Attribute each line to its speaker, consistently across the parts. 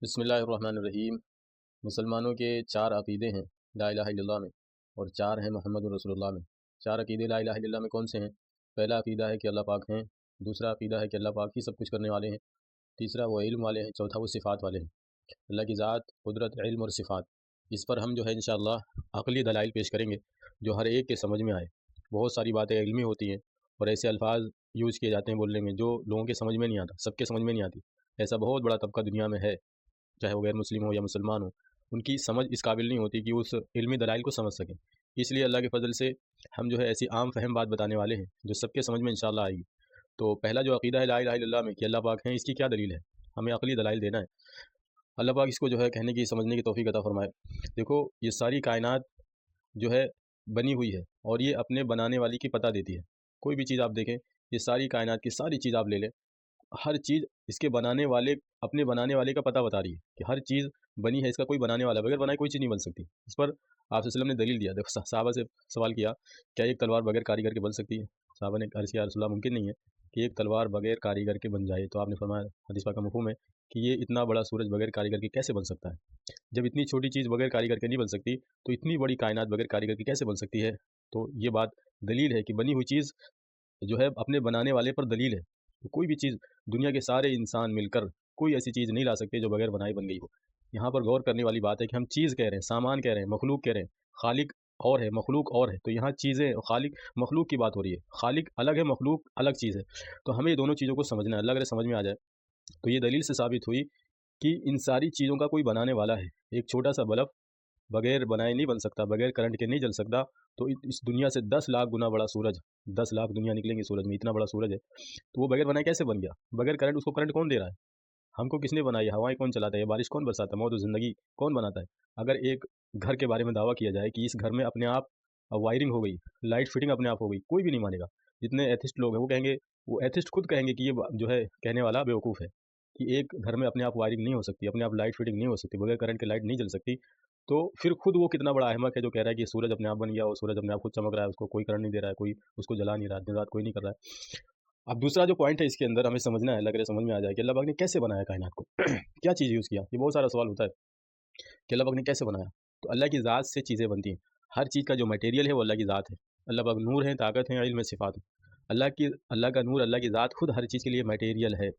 Speaker 1: بسم اللہ الرحمن الرحیم۔ مسلمانوں کے چار عقیدے ہیں لا الہ الا اللہ میں، اور چار ہیں محمد رسول اللہ میں۔ چار عقیدے لا الہ الا اللہ میں کون سے ہیں؟ پہلا عقیدہ ہے کہ اللہ پاک ہیں، دوسرا عقیدہ ہے کہ اللہ پاک ہی سب کچھ کرنے والے ہیں، تیسرا وہ علم والے ہیں، چوتھا وہ صفات والے ہیں، اللہ کی ذات، قدرت، علم اور صفات۔ اس پر ہم جو ہے انشاءاللہ عقلی دلائل پیش کریں گے جو ہر ایک کے سمجھ میں آئے۔ بہت ساری باتیں علمی ہوتی ہیں اور ایسے الفاظ یوز کیے جاتے ہیں بولنے میں جو لوگوں کے سمجھ میں نہیں آتا، سب کے سمجھ میں نہیں آتی۔ ایسا بہت بڑا طبقہ دنیا میں ہے، چاہے وہ غیر مسلم ہو یا مسلمان ہو، ان کی سمجھ اس قابل نہیں ہوتی کہ اس علمی دلائل کو سمجھ سکیں۔ اس لیے اللہ کے فضل سے ہم جو ہے ایسی عام فہم بات بتانے والے ہیں جو سب کے سمجھ میں انشاءاللہ آئے گی۔ تو پہلا جو عقیدہ ہے لا الہ الا اللہ میں کہ اللہ پاک ہیں، اس کی کیا دلیل ہے؟ ہمیں عقلی دلائل دینا ہے۔ اللہ پاک اس کو جو ہے کہنے کی، سمجھنے کی توفیق عطا فرمائے۔ دیکھو، یہ ساری کائنات جو ہے بنی ہوئی ہے اور یہ اپنے بنانے والی کی پتہ دیتی ہے۔ کوئی بھی چیز آپ دیکھیں، یہ ساری کائنات کی ساری چیز آپ لے لیں، ہر چیز اس کے بنانے والے، اپنے بنانے والے کا پتہ بتا رہی ہے کہ ہر چیز بنی ہے، اس کا کوئی بنانے والا، بغیر بنائے کوئی چیز نہیں بن سکتی۔ اس پر آپ صلی اللہ علیہ وسلم نے دلیل دیا۔ دیکھو، صحابہ سے سوال کیا، کیا ایک تلوار بغیر کاریگر کے بن سکتی ہے؟ صحابہ نے عرض کیا یا رسول اللہ، ممکن نہیں ہے کہ ایک تلوار بغیر کاریگر کے بن جائے۔ تو آپ نے فرمایا، حدیث پاک کا مفہوم ہے کہ یہ اتنا بڑا سورج بغیر کاریگر کے کیسے بن سکتا ہے؟ جب اتنی چھوٹی چیز بغیر کاریگر کے نہیں بن سکتی تو اتنی بڑی کائنات بغیر کاریگر کی کیسے بن سکتی ہے؟ تو یہ بات دلیل ہے کہ بنی ہوئی چیز جو ہے اپنے بنانے والے پر دلیل ہے۔ تو کوئی بھی چیز، دنیا کے سارے انسان مل کر کوئی ایسی چیز نہیں لا سکتے جو بغیر بنائی بن گئی ہو۔ یہاں پر غور کرنے والی بات ہے کہ ہم چیز کہہ رہے ہیں، سامان کہہ رہے ہیں، مخلوق کہہ رہے ہیں۔ خالق اور ہے، مخلوق اور ہے۔ تو یہاں چیزیں، خالق مخلوق کی بات ہو رہی ہے، خالق الگ ہے، مخلوق الگ چیز ہے۔ تو ہمیں یہ دونوں چیزوں کو سمجھنا ہے۔ اللہ اگر سمجھ میں آ جائے تو یہ دلیل سے ثابت ہوئی کہ ان ساری چیزوں کا کوئی بنانے والا ہے۔ ایک چھوٹا سا بلب بغیر بنائے نہیں بن سکتا، بغیر کرنٹ کے نہیں جل سکتا۔ تو اس دنیا سے 10 لاکھ گنا بڑا سورج، 10 لاکھ دنیا نکلیں گی سورج میں، اتنا بڑا سورج ہے، تو وہ بغیر بنائے کیسے بن گیا؟ بغیر کرنٹ، اس کو کرنٹ کون دے رہا ہے؟ ہم کو کس نے بنائی؟ ہوائیں کون چلاتا ہے؟ بارش کون برساتا ہے؟ موت و زندگی کون بناتا ہے؟ اگر ایک گھر کے بارے میں دعویٰ کیا جائے کہ اس گھر میں اپنے آپ وائرنگ ہو گئی، لائٹ فٹنگ اپنے آپ ہو گئی، کوئی بھی نہیں مانے گا۔ جتنے ایتھسٹ لوگ ہیں وہ کہیں گے، وہ ایتھسٹ خود کہیں گے کہ یہ جو ہے کہنے والا بیوقوف ہے کہ ایک گھر میں اپنے آپ وائرنگ نہیں ہو سکتی، اپنے آپ لائٹ فٹنگ نہیں ہو سکتی، بغیر کرنٹ کے لائٹ نہیں جل سکتی۔ تو پھر خود وہ کتنا بڑا احمق ہے جو کہہ رہا ہے کہ سورج اپنے آپ بن گیا، وہ سورج اپنے آپ خود چمک رہا ہے، اس کو کوئی کرنٹ نہیں دے رہا ہے، کوئی اس کو جلا نہیں رہا، دن رات کوئی نہیں کر رہا ہے۔ اب دوسرا جو پوائنٹ ہے اس کے اندر ہمیں سمجھنا ہے، اللہ کرے سمجھ میں آ جائے کہ اللہ پاک نے کیسے بنایا کائنات کو، کیا چیز یوز کیا۔ یہ بہت سارا سوال ہوتا ہے کہ اللہ پاک نے کیسے بنایا۔ تو اللہ کی ذات سے چیزیں بنتی ہیں، ہر چیز کا جو میٹیریل ہے وہ اللہ کی ذات ہے۔ اللہ پاک نور ہے، طاقت ہے، علم ہے، صفات ہے۔ اللہ کا نور، اللہ کی ذات خود ہر چیز کے لیے میٹیریل ہے۔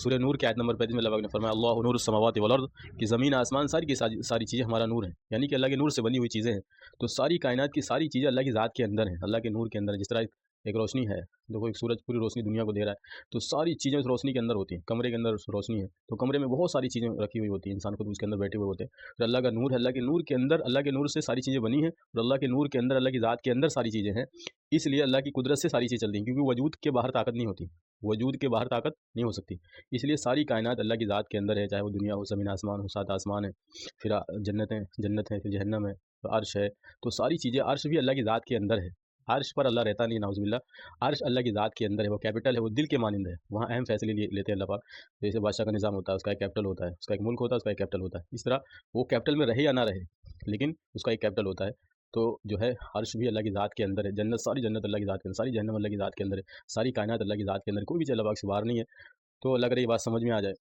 Speaker 1: سورہ نور کی آیت نمبر 35 میں اللہ پاک نے فرمایا، اللہ نور السماوات والارض، کہ زمین آسمان ساری کی ساری چیزیں ہمارا نور ہیں، یعنی کہ اللہ کے نور سے بنی ہوئی چیزیں ہیں۔ تو ساری کائنات کی ساری چیزیں اللہ کی ذات کے اندر ہیں، اللہ کے نور کے اندر ہیں۔ جس طرح ایک روشنی ہے، دیکھو ایک سورج پوری روشنی دنیا کو دے رہا ہے، تو ساری چیزیں اس روشنی کے اندر ہوتی ہیں۔ کمرے کے اندر روشنی ہے تو کمرے میں بہت ساری چیزیں رکھی ہوئی ہوتی ہیں، انسان خود اس کے اندر بیٹھے ہوئے ہوتے ہیں۔ پھر اللہ کا نور ہے، اللہ کے نور کے اندر، اللہ کے نور سے ساری چیزیں بنی ہیں، اور اللہ کے نور کے اندر، اللہ کی ذات کے اندر ساری چیزیں ہیں۔ اس لیے اللہ کی قدرت سے ساری چیزیں چلتی ہیں، کیونکہ وجود کے باہر طاقت نہیں ہوتی، وجود کے باہر طاقت نہیں ہو سکتی۔ اس لیے ساری کائنات اللہ کی ذات کے اندر ہے، چاہے وہ دنیا ہو، زمین آسمان ہو، 7 آسمان ہے، پھر جنت ہے، پھر جہنم ہے، عرش ہے۔ تو ساری چیزیں، عرش بھی اللہ کی ذات کے اندر ہے۔ عرش پر اللہ رہتا نہیں، نعوذ باللہ۔ عرش اللہ کی ذات کے اندر ہے، وہ کیپٹل ہے، وہ دل کے مانند ہے، وہاں اہم فیصلے لیتے ہیں اللہ پاک۔ جیسے بادشاہ کا نظام ہوتا ہے، اس کا ایک کیپٹل ہوتا ہے، اس کا ایک ملک ہوتا ہے، اس کا ایک کیپٹل ہوتا ہے۔ اس طرح وہ کیپٹل میں رہے یا نہ رہے، لیکن اس کا ایک کیپٹل ہوتا ہے۔ تو جو ہے عرش بھی اللہ کی ذات کے اندر ہے، جنت، ساری جنت اللہ کی ذات کے اندر، ساری جہنم اللہ کی ذات کے اندر ہے، ساری کائنات اللہ کی ذات کے اندر، کوئی بھی چیز اللہ پاک سے باہر نہیں ہے۔ تو اللہ کرے یہ بات سمجھ میں آ جائے۔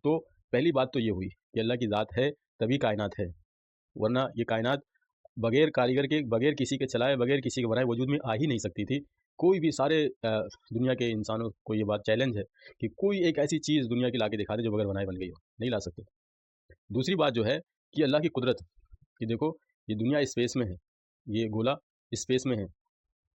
Speaker 1: تو پہلی بات تو یہ ہوئی کہ اللہ کی ذات ہے تبھی کائنات ہے، ورنہ یہ کائنات بغیر کاریگر کے، بغیر کسی کے چلائے، بغیر کسی کے بنائے وجود میں آ ہی نہیں سکتی تھی۔ کوئی بھی، سارے دنیا کے انسانوں کو یہ بات چیلنج ہے کہ کوئی ایک ایسی چیز دنیا کی لا کے دکھا دے جو بغیر بنائے بن گئی ہو، نہیں لا سکتے۔ دوسری بات جو ہے کہ اللہ کی قدرت، کہ دیکھو یہ دنیا اسپیس میں ہے، یہ گولا اسپیس میں ہے،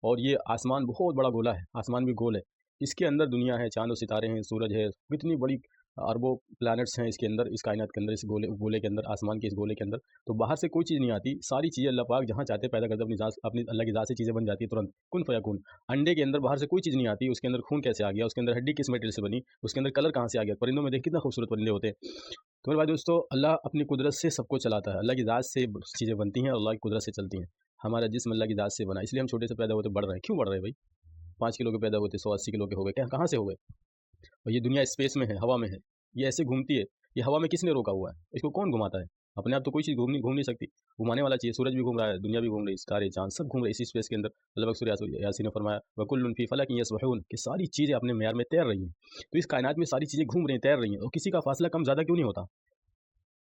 Speaker 1: اور یہ آسمان بہت بڑا گولا ہے، آسمان بھی گول ہے، اس کے اندر دنیا ہے، چاند و ستارے ہیں، سورج ہے، کتنی بڑی اربوں پلانٹس ہیں اس کے اندر، اس کائنات کے اندر، اس گولے کے اندر، آسمان کے اس گولے کے اندر۔ تو باہر سے کوئی چیز نہیں آتی، ساری چیزیں اللہ پاک جہاں چاہتے پیدا کرتے، اپنی اللہ کی ذات سے چیزیں بن جاتی ہیں ترنت، کن فیکون۔ انڈے کے اندر باہر سے کوئی چیز نہیں آتی، اس کے اندر خون کیسے آ گیا، اس کے اندر ہڈی کس میٹیریل سے بنی، اس کے اندر کلر کہاں سے آ گیا۔ پرندوں میں دیکھ کتنا خوبصورت پرندے ہوتے ہیں۔ تو میرے بھائی دوستو، اللہ اپنی قدرت سے سب کو چلاتا ہے، اللہ کی ذات سے چیزیں بنتی ہیں اور اللہ کی قدرت سے چلتی ہیں۔ ہمارا جسم اللہ کی ذات سے بنا، اس لیے ہم چھوٹے سے پیدا ہوتے بڑھ رہے ہیں۔ کیوں بڑھ رہے ہیں بھائی؟ 5 کلو کے پیدا ہوتے 180 کلو کے ہو گئے، کہاں سے ہو گئے؟ اور یہ دنیا اسپیس میں ہے، ہوا میں ہے، یہ ایسے گھومتی ہے، یہ ہوا میں کس نے روکا ہوا ہے؟ اس کو کون گھماتا ہے؟ اپنے آپ تو کوئی چیز گھوم نہیں سکتی، گھمانے والا چاہیے۔ سورج بھی گھوم رہا ہے، دنیا بھی گھوم رہی ہے، ستارے چاند سب گھوم رہے ہیں اسی اسپیس کے اندر۔ اللہ پاک سورہ یاسین نے فرمایا، وَكُلٌّ فِي فَلَكٍ يَسْبَحُونَ، کہ ساری چیزیں اپنے معیار میں تیر رہی ہیں۔ تو اس کائنات میں ساری چیزیں گھوم رہی ہیں، تیر رہی ہیں، اور کسی کا فاصلہ کم زیادہ کیوں نہیں ہوتا؟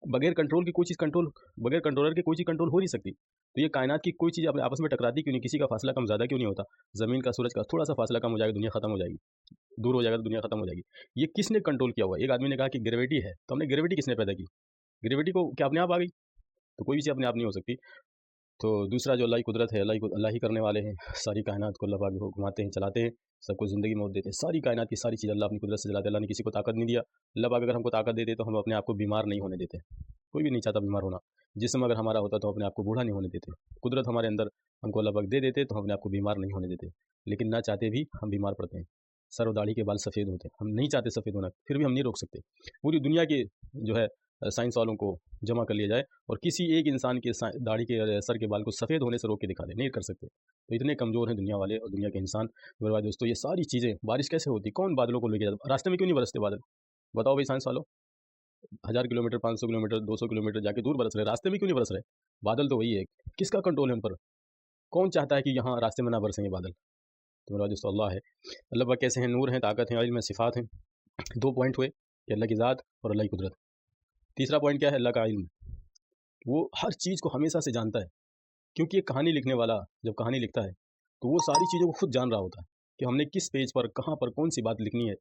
Speaker 1: बगैर कंट्रोल की कोई चीज़ कंट्रोल, बगैर कंट्रोलर के कोई चीज़ कंट्रोल हो नहीं सकती। तो ये कायनात की कोई चीज़ अपने आपस में टकराती क्यों नहीं? किसी का फासला कम ज़्यादा क्यों नहीं होता? ज़मीन का, सूरज का थोड़ा सा फासला कम हो जाएगा, दुनिया खत्म हो जाएगी, दूर हो जाएगा तो दुनिया खत्म हो जाएगी। ये किसने कंट्रोल किया हुआ है? एक आदमी ने कहा कि ग्रेविटी है, तो हमने ग्रेविटी किसने पैदा की? ग्रेविटी को क्या अपने आप आ गई? तो कोई भी चीज़ अपने आप नहीं हो सकती। तो दूसरा जो अल्लाह की कुदरत है, अल्लाह ही करने वाले हैं, सारी कायनात को अल्लाह पाक को घुमाते हैं, चलाते हैं, सबको ज़िंदगी मौत देते हैं, सारी कायनात की सारी चीज़ अल्लाह अपनी कुदरत से चलाते हैं। अल्लाह ने किसी को ताकत नहीं दिया। अल्लाह पाक अगर हमको ताकत देते तो हम अपने आप को बीमार नहीं होने देते। कोई भी नहीं चाहता बीमार होना। जिस्म अगर हमारा होता तो अपने आप को बूढ़ा नहीं होने देते। कुदरत हमारे अंदर हमको अल्लाह पाक दे देते तो हम अपने आप को बीमार नहीं होने देते, लेकिन ना चाहते भी हम बीमार पड़ते हैं। सर और दाढ़ी के बाल सफ़ेद होते हैं, हम नहीं चाहते सफ़ेद होना, फिर भी हम नहीं रोक सकते। पूरी दुनिया के जो है साइंस वालों को जमा कर लिया जाए और किसी एक इंसान के दाढ़ी के सर के बाल को सफ़ेद होने से रोक के दिखा दे, नहीं कर सकते। तो इतने कमज़ोर हैं दुनिया वाले और दुनिया के इंसान। मेरे भाई दोस्तों, ये सारी चीज़ें, बारिश कैसे होती? कौन बादलों को लेके जाता? रास्ते में क्यों नहीं बरसते बादल? बताओ भाई साइंस वालों। 1000 किलोमीटर, 500 किलोमीटर, 200 किलोमीटर जाके दूर बरस रहे, रास्ते में क्यों नहीं बरस रहे? बादल तो वही है। किसका कंट्रोल है उन पर? कौन चाहता है कि यहाँ रास्ते में ना बरसें ये बादल? तो मेरा दोस्तों अल्लाह है। अल्लाह पाक कैसे हैं? नूर हैं, ताकत है, इल्म है, सिफ़ात हैं। 2 पॉइंट हुए कि अल्लाह की ज़ात और अल्लाह की कुदरत। तीसरा पॉइंट क्या है? अल्लाह का इल्म। वो हर चीज़ को हमेशा से जानता है, क्योंकि एक कहानी लिखने वाला जब कहानी लिखता है तो वो सारी चीज़ों को खुद जान रहा होता है कि हमने किस पेज पर, कहाँ पर, कौन सी बात लिखनी है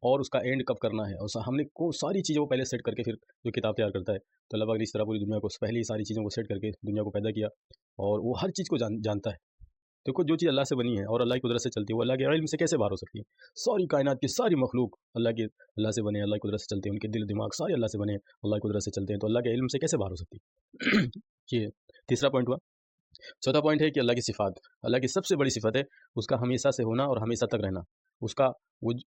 Speaker 1: और उसका एंड कब करना है, और हमने को सारी चीज़ों को पहले सेट करके फिर जो किताब तैयार करता है। तो अल्लाह पाक ने इस तरह पूरी दुनिया को पहले ही सारी चीज़ों को सेट करके दुनिया को पैदा किया और वो हर चीज़ को जानता है। देखो, जो चीज़ अल्लाह से बनी है और अल्लाह की कुदरत से चलती है वो अल्लाह के इल्म से कैसे बाहर हो सकती है? सारी कायनात की सारी मखलूक अल्लाह से बने हैं, अल्लाह की कुदरत से चलते हैं, उनके दिल दिमाग सारे अल्लाह से बने हैं, अल्लाह की कुदरत से चलते हैं, तो अल्लाह के इल्म से कैसे बाहर हो सकती है? ये तीसरा पॉइंट हुआ। चौथा पॉइंट है कि अल्लाह की सिफ़ात। अल्लाह की सबसे बड़ी सिफ़त है उसका हमेशा से होना और हमेशा तक रहना। उसका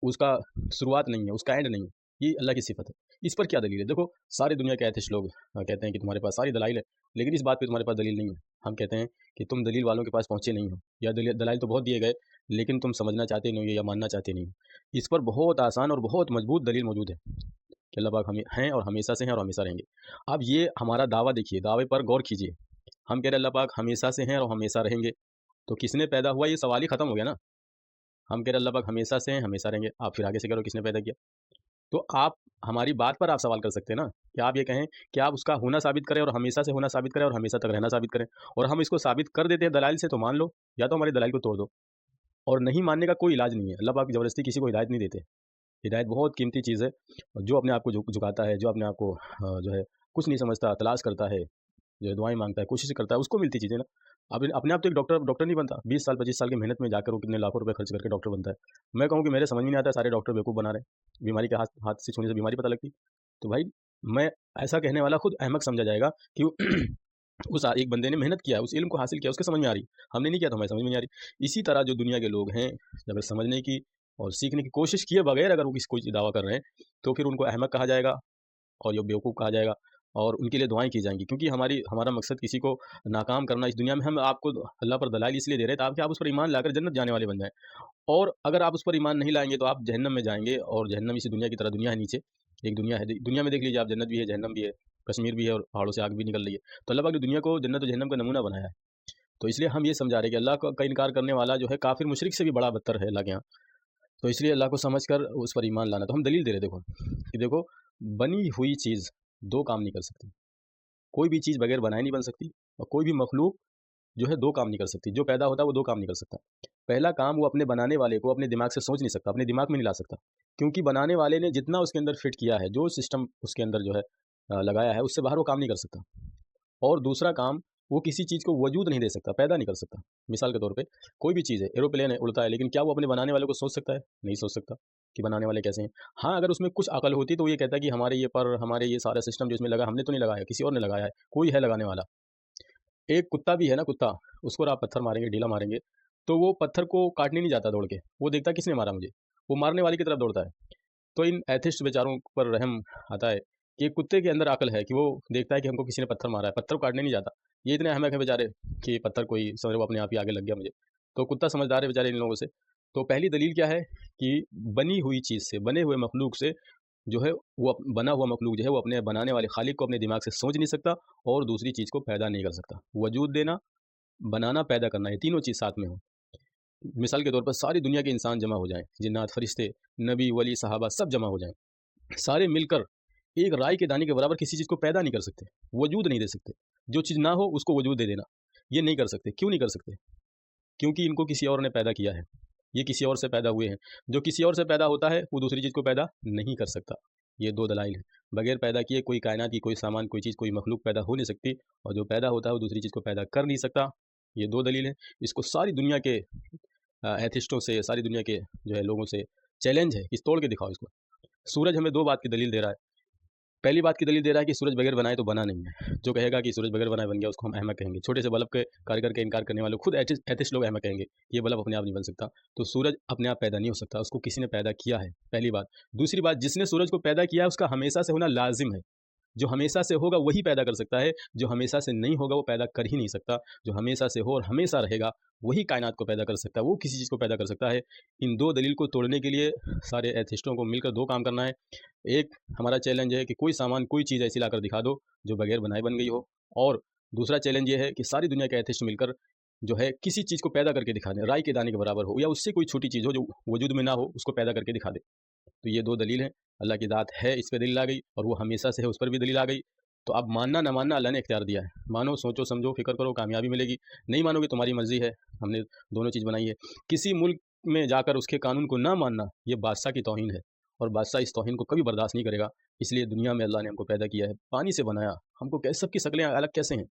Speaker 1: उसका शुरुआत नहीं है, उसका एंड नहीं है। ये अल्लाह की सिफ़त है। इस पर क्या दलील है? देखो, सारे दुनिया के एथिस्ट लोग कहते हैं कि तुम्हारे पास सारी दलाइल है, लेकिन इस बात पे तुम्हारे पास दलील नहीं है। हम कहते हैं कि तुम दलील वालों के पास पहुँचे नहीं हो, या दलाइल तो बहुत दिए गए, लेकिन तुम समझना चाहते नहीं हो या मानना चाहते नहीं हो। इस पर बहुत आसान और बहुत मजबूत दलील मौजूद है कि अल्लाह पाक हमें हैं और हमेशा से हैं और हमेशा रहेंगे। अब ये हमारा दावा देखिए, दावे पर गौर कीजिए। हम कह रहे हैं अल्लाह पाक हमेशा से हैं और हमेशा रहेंगे, तो किसने पैदा हुआ? ये सवाल ही खत्म हो गया ना। हम कह रहे हैं अल्लाह पाक हमेशा से हैं, हमेशा रहेंगे, आप फिर आगे से करो किसने पैदा किया? तो आप हमारी बात पर आप सवाल कर सकते हैं ना, कि आप ये कहें कि आप उसका होना साबित करें और हमेशा से होना साबित करें और हमेशा तक रहना साबित करें, और हम इसको साबित कर देते हैं दलाइल से, तो मान लो, या तो हमारी दलाइल को तोड़ दो। और नहीं मानने का कोई इलाज नहीं है। अल्लाह पाक ज़बरदस्ती किसी को हिदायत नहीं देते। हिदायत बहुत कीमती चीज़ है। और जो अपने आप को झुकाता है, जो अपने आप को जो है कुछ नहीं समझता, तलाश करता है, जो है दुआएँ माँगता है, कोशिश करता है, उसको मिलती चीज़ें ना। अब अपने आप तो एक डॉक्टर नहीं बनता। 20 साल 25 साल की मेहनत में जाकर वो कितने लाखों रुपए खर्च करके डॉक्टर बनता है। मैं कहूँ कि मेरे समझ में नहीं आता, सारे डॉक्टर बेवकूफ़ बना रहे हैं। बीमारी के हाथ हाथ से छूने से बीमारी पता लगती। तो भाई, मैं ऐसा कहने वाला खुद अहमक समझा जाएगा कि उस एक बंदे ने मेहनत किया, उस इल्म को हासिल किया, उसके समझ में आ रही। हमने नहीं किया तो हमें समझ में नहीं आ रही। इसी तरह जो दुनिया के लोग हैं, अगर समझने की और सीखने की कोशिश किए बगैर अगर वो कोई दावा कर रहे हैं, तो फिर उनको अहमक कहा जाएगा और ये बेवकूफ़ कहा जाएगा, और उनके लिए दुआएँ की जाएँगी। क्योंकि हमारा मकसद किसी को नाकाम करना इस दुनिया में। हम आपको अल्लाह पर दलाइल इसलिए दे रहे हैं ताकि आप उस पर ईमान लाकर जन्नत जाने वाले बन जाएँ। और अगर आप उस पर ईमान नहीं लाएँगे तो आप जहन्नम में जाएँगे, और जहन्नम इसी दुनिया की तरह दुनिया है नीचे। एक दुनिया है, दुनिया में देख लीजिए आप, जन्नत भी है, जहन्नम भी है, कश्मीर भी है और पहाड़ों से आग भी निकल रही है। तो अल्लाह पाक ने दुनिया को जन्नत और जहन्नम का नमूना बनाया है। तो इसलिए हम ये समझा रहे हैं कि अल्लाह का इनकार करने वाला जो है काफ़िर मुशरिक से भी बड़ा बदतर है अल्लाह के यहाँ। तो इसलिए अल्लाह को समझकर उस पर ईमान लाना। तो हम दलील दे रहे हैं, देखो कि देखो, बनी हुई चीज़ 2 काम नहीं कर सकती। कोई भी चीज़ बगैर बनाए नहीं बन सकती, और कोई भी मखलूक जो है 2 काम नहीं कर सकती। जो पैदा होता है वो 2 काम नहीं कर सकता। पहला काम, वो अपने बनाने वाले को अपने दिमाग से सोच नहीं सकता, अपने दिमाग में नहीं ला सकता, क्योंकि बनाने वाले ने जितना उसके अंदर फिट किया है, जो सिस्टम उसके अंदर जो है लगाया है, उससे बाहर वो काम नहीं कर सकता। और दूसरा काम, वो किसी चीज़ को वजूद नहीं दे सकता, पैदा नहीं कर सकता। मिसाल के तौर पे कोई भी चीज़ है, एरोप्लेन है, उड़ता है, लेकिन क्या वो अपने बनाने वाले को सोच सकता है? नहीं सोच सकता कि बनाने वाले कैसे हैं। हाँ, अगर उसमें कुछ अकल होती तो वो ये कहता कि हमारे ये सारा सिस्टम जो इसमें लगा, हमने तो नहीं लगाया, किसी और ने लगाया है, कोई है लगाने वाला। एक कुत्ता भी है ना, कुत्ता, उसको आप पत्थर मारेंगे, ढीला मारेंगे, तो वो पत्थर को काटने नहीं जाता दौड़ के, वो देखता है किसने मारा मुझे, वो मारने वाले की तरफ दौड़ता है। तो इन एथिस्ट बेचारों पर रहम आता है कि कुत्ते के अंदर अकल है कि वो देखता है कि हमको किसी ने पत्थर मारा है, पत्थर को काटने नहीं जाता। ये इतने अहमक है बेचारे कि पत्थर कोई समझ, वो अपने आप ही आगे लग गया मुझे। तो कुत्ता समझदार है बेचारे इन लोगों से। तो पहली दलील क्या है कि बनी हुई चीज़ से, बने हुए मखलूक से जो है, वो बना हुआ मखलूक जो है वो अपने बनाने वाले खालिक को अपने दिमाग से सोच नहीं सकता, और दूसरी चीज़ को पैदा नहीं कर सकता। वजूद देना, बनाना, पैदा करना, ये तीनों चीज़ साथ में हो। मिसाल के तौर पर सारी दुनिया के इंसान जमा हो जाएं, जिन्नात, फरिश्ते, नबी, वली, सहाबा सब जमा हो जाएं, सारे मिलकर एक राई के दाने के बराबर किसी चीज़ को पैदा नहीं कर सकते, वजूद नहीं दे सकते। जो चीज़ ना हो उसको वजूद दे देना, ये नहीं कर सकते। क्यों नहीं कर सकते? क्योंकि इनको किसी और ने पैदा किया है, ये किसी और से पैदा हुए हैं। जो किसी और से पैदा होता है वो दूसरी चीज़ को पैदा नहीं कर सकता। ये दो दलाइल हैं। बगैर पैदा किए कोई कायनात की कोई सामान, कोई चीज़, कोई मखलूक पैदा हो नहीं सकती, और जो पैदा होता है वो दूसरी चीज़ को पैदा कर नहीं सकता। ये दो दलील हैं। इसको सारी दुनिया के एथिस्टों से, सारी दुनिया के जो है लोगों से चैलेंज है कि तोड़ के दिखाओ इसको। सूरज हमें दो बात की दलील दे रहा है। पहली बात की दलील दे रहा है कि सूरज बगैर बनाए तो बना नहीं है। जो कहेगा कि सूरज बगैर बनाए बन गया उसको हम अहमक कहेंगे। छोटे से बल्ब के कारीगर के इनकार करने वाले खुद एथिस्ट लोग अहमक कहेंगे, ये बल्ब अपने आप नहीं बन सकता। तो सूरज अपने आप पैदा नहीं हो सकता, उसको किसी ने पैदा किया है, पहली बात। दूसरी बात, जिसने सूरज को पैदा किया है उसका हमेशा से होना लाजिम है। जो हमेशा से होगा वही पैदा कर सकता है, जो हमेशा से नहीं होगा वो पैदा कर ही नहीं सकता। जो हमेशा से हो और हमेशा रहेगा वही कायनात को पैदा कर सकता है, वो किसी चीज़ को पैदा कर सकता है। इन दो दलील को तोड़ने के लिए सारे एथिस्टों को मिलकर दो काम करना है। एक हमारा चैलेंज है कि कोई सामान, कोई चीज़ ऐसी लाकर दिखा दो जो बगैर बनाए बन गई हो, और दूसरा चैलेंज ये है कि सारी दुनिया के एथिस्ट मिलकर जो है किसी चीज़ को पैदा करके दिखा दें, राई के दाने के बराबर हो या उससे कोई छोटी चीज़ हो जो वजूद में ना हो, उसको पैदा करके दिखा दे। तो ये दो दलील हैं। अल्लाह की ज़ात है, इस पर दलील आ गई, और वो हमेशा से है, उस पर भी दलील आ गई। तो अब मानना ना मानना अल्लाह ने इख्तियार दिया है। मानो, सोचो, समझो, फिक्र करो, कामयाबी मिलेगी। नहीं मानोगे तुम्हारी मर्जी है। हमने दोनों चीज़ बनाई है। किसी मुल्क में जाकर उसके कानून को ना मानना ये बादशाह की तौहीन है, और बादशाह इस तौहीन को कभी बर्दाश्त नहीं करेगा। इसलिए दुनिया में अल्लाह ने हमको पैदा किया है, पानी से बनाया हमको। कैसे सबकी शक्लें अलग कैसे हैं?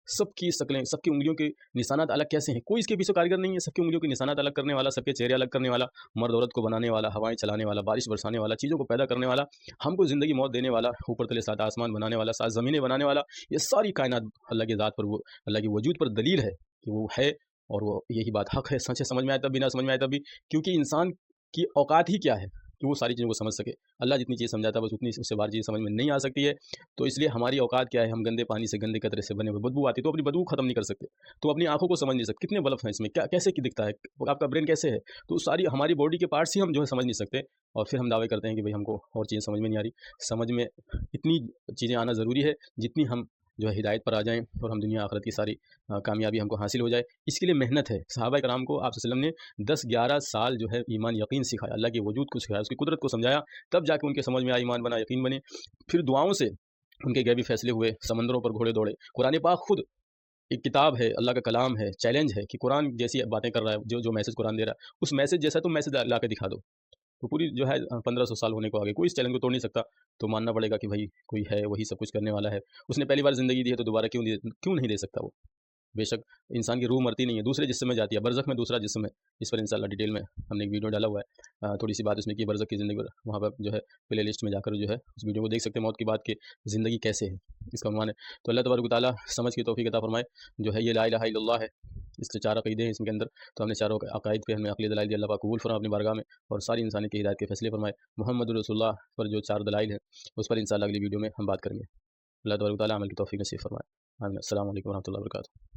Speaker 1: सबकी शक्लें, सबकी उंगलियों के निशानात अलग कैसे हैं? कोई इसके पीछे कारीगर नहीं है। सबकी उंगलियों के निशानात अलग करने वाला, सबके चेहरे अलग करने वाला, मर्द औरत को बनाने वाला, हवाएं चलाने वाला, बारिश बरसाने वाला, चीज़ों को पैदा करने वाला, हमको ज़िंदगी मौत देने वाला, ऊपर तले सात आसमान बनाने वाला, सात ज़मीनें बनाने वाला, ये सारी कायनात अल्लाह की ज़ात पर, वो अल्लाह की वजूद पर दलील है कि वो है, और वो यही बात हक है, सच है। समझ में आए तब भी, ना समझ में आए तब भी, क्योंकि इंसान की औकात ही क्या है कि वो सारी चीज़ों को समझ सके। अल्लाह जितनी चीज़ समझाता है बस उतनी, उससे बाहर चीज़ समझ में नहीं आ सकती है। तो इसलिए हमारी औकात क्या है? हम गंदे पानी से, गंदे कचरे से बने हुए, बदबू आती है तो अपनी बदबू ख़त्म नहीं कर सकते, तो अपनी आंखों को समझ नहीं सकते कितने बल्ब हैं इसमें, क्या कैसे की दिखता है, आपका ब्रेन कैसे है। तो सारी हमारी बॉडी के पार्ट्स ही हम जो है समझ नहीं सकते, और फिर हम दावे करते हैं कि भाई हमको और चीज़ें समझ में नहीं आ रही। समझ में इतनी चीज़ें आना ज़रूरी है जितनी हम जो है हिदायत पर आ जाएँ, और हम दुनिया आखिरत की सारी कामयाबी हमको हासिल हो जाए। इसके लिए मेहनत है। सहाबा कराम को आप सल्लल्लाहु अलैहि वसल्लम ने 10-11 साल जो है ईमान यकीन सिखाया, अल्लाह के वजूद को सिखाया, उसकी कुदरत को समझाया, तब जाके उनके समझ में आया, ईमान बना, यकीन बने। फिर दुआओं से उनके गैबी फैसले हुए, समंदरों पर घोड़े दौड़े। कुरान पाक खुद एक किताब है, अल्लाह का कलाम है, चैलेंज है कि कुरान जैसी बातें कर रहा है, जो जो मैसेज कुरान दे रहा है, उस मैसेज जैसा तुम मैसेज ला के दिखा दो। तो पूरी जो है 1500 साल होने को आगे कोई इस चैलेंज को तोड़ नहीं सकता। तो मानना पड़ेगा कि भाई कोई है, वही सब कुछ करने वाला है। उसने पहली बार ज़िंदगी दी है तो दोबारा क्यों नहीं दे सकता वो? बेशक इंसान की रूह मरती नहीं है, दूसरे जिस्म में जाती है, बरज़ख में दूसरा जिस्म है। इस पर इंशाअल्लाह डिटेल में हमने एक वीडियो डाला हुआ है। थोड़ी सी बात उसमें की बरज़ख की ज़िंदगी पर, वहाँ पर जो है प्ले लिस्ट में जाकर जो है उस वीडियो को देख सकते हैं, मौत की बात की ज़िंदगी कैसे है, इसका उन्वान है। तो अल्लाह तबारक व तआला समझ की तौफ़ीक़ अता फ़रमाए। जो है ये ला इलाहा इल्लल्लाह है, इसके 4 अक़ीदे हैं इसके अंदर। तो हमने चारों अक़ाइद पे हमें अक़ली दलाइल दिए, अल्लाह पाक कबूल फरमाए अपनी बारगाह में, और सारी इंसानियत की हिदायत के फ़ैसले फरमाए। मुहम्मदुर रसूलुल्लाह पर जो 4 दलाइल हैं उस पर इंशाअल्लाह अगली वीडियो में हम बात करेंगे। अल्लाह तबारक व तआला अमल की तौफ़ीक़ नसीब फरमाए। आमीन। अस्सलामु अलैकुम व रहमतुल्लाहि व बरकातुहू।